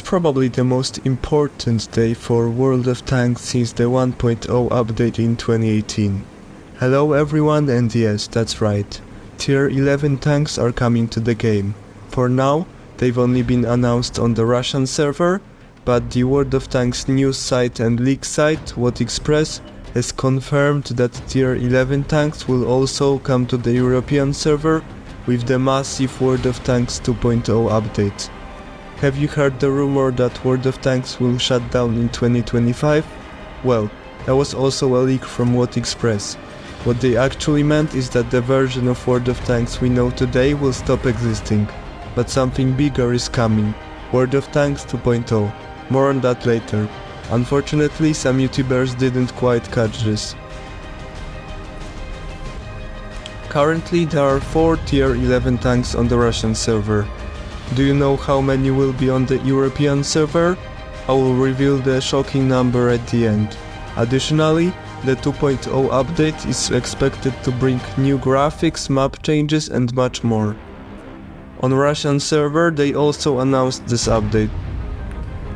probably the most important day for World of Tanks since the 1.0 update in 2018. Hello everyone, and yes, that's right. Tier 11 tanks are coming to the game. For now, they've only been announced on the Russian server, but the World of Tanks news site and leak site, What Express, has confirmed that Tier 11 tanks will also come to the European server with the massive World of Tanks 2.0 update. Have you heard the rumor that World of Tanks will shut down in 2025? Well, that was also a leak from What Express. What they actually meant is that the version of World of Tanks we know today will stop existing. But something bigger is coming. World of Tanks 2.0. More on that later. Unfortunately, some YouTubers didn't quite catch this. Currently, there are 4 Tier 11 tanks on the Russian server. Do you know how many will be on the European server? I will reveal the shocking number at the end. Additionally, the 2.0 update is expected to bring new graphics, map changes and much more. On Russian server, they also announced this update.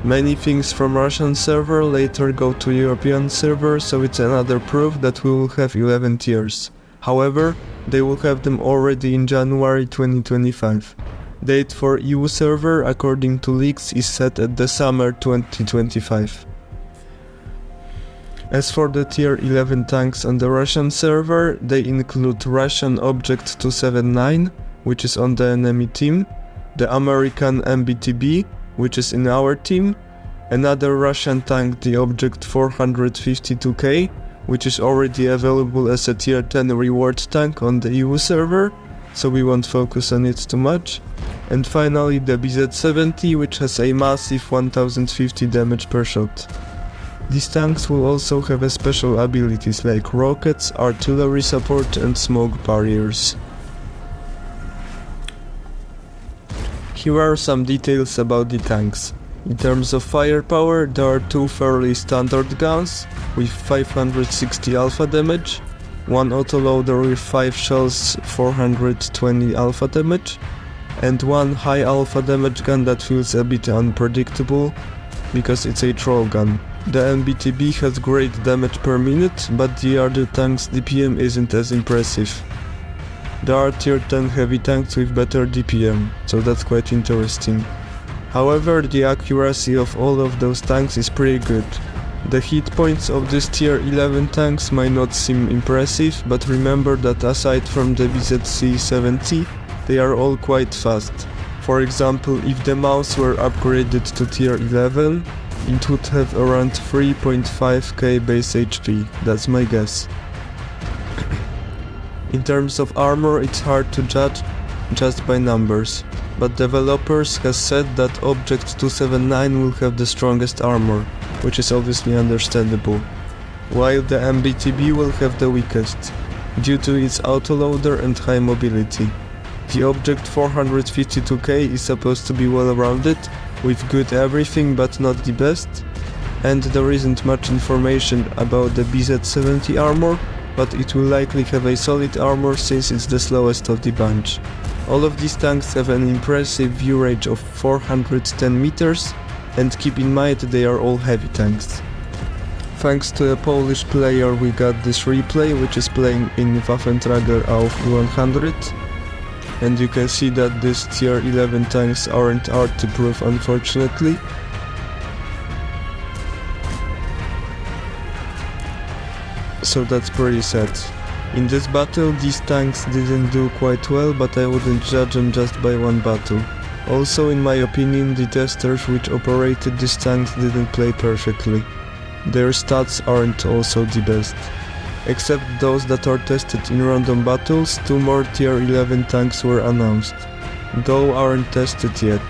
Many things from Russian server later go to European server, so it's another proof that we will have 11 tiers. However, they will have them already in January 2025. Date for EU server, according to leaks, is set at the summer 2025. As for the Tier 11 tanks on the Russian server, they include Russian Object 279, which is on the enemy team, the American MBTB, which is in our team, another Russian tank, the Object 452K, which is already available as a Tier 10 reward tank on the EU server, so we won't focus on it too much. And finally the BZ-70, which has a massive 1050 damage per shot. These tanks will also have a special abilities like rockets, artillery support and smoke barriers. Here are some details about the tanks. In terms of firepower, there are 2 fairly standard guns with 560 alpha damage, 1 autoloader with 5 shells 420 alpha damage, and 1 high alpha damage gun that feels a bit unpredictable because it's a troll gun. The MBTB has great damage per minute, but the other tank's DPM isn't as impressive. There are tier 10 heavy tanks with better DPM, so that's quite interesting. However, the accuracy of all of those tanks is pretty good. The hit points of these tier 11 tanks might not seem impressive, but remember that aside from the BZ-70, they are all quite fast. For example, if the mouse were upgraded to tier 11, it would have around 3.5k base HP, that's my guess. In terms of armor, it's hard to judge just by numbers, but developers have said that Object 279 will have the strongest armor, which is obviously understandable, while the MBTB will have the weakest, due to its autoloader and high mobility. The Object 452K is supposed to be well-rounded, with good everything but not the best, and there isn't much information about the BZ-70 armor, but it will likely have a solid armor since it's the slowest of the bunch. All of these tanks have an impressive view range of 410 meters, and keep in mind they are all heavy tanks. Thanks to a Polish player we got this replay, which is playing in Waffenträger auf 100, and you can see that these tier 11 tanks aren't RT-proof, unfortunately. So that's pretty sad. In this battle, these tanks didn't do quite well, but I wouldn't judge them just by one battle. Also, in my opinion, the testers which operated these tanks didn't play perfectly. Their stats aren't also the best. Except those that are tested in random battles, 2 more tier 11 tanks were announced, though aren't tested yet.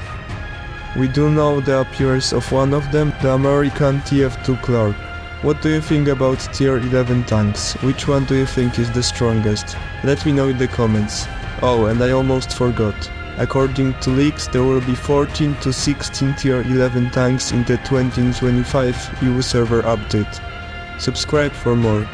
We do know the appearance of one of them, the American TF2 Clark. What do you think about tier 11 tanks? Which one do you think is the strongest? Let me know in the comments. Oh, and I almost forgot. According to leaks, there will be 14 to 16 tier 11 tanks in the 2025 EU server update. Subscribe for more.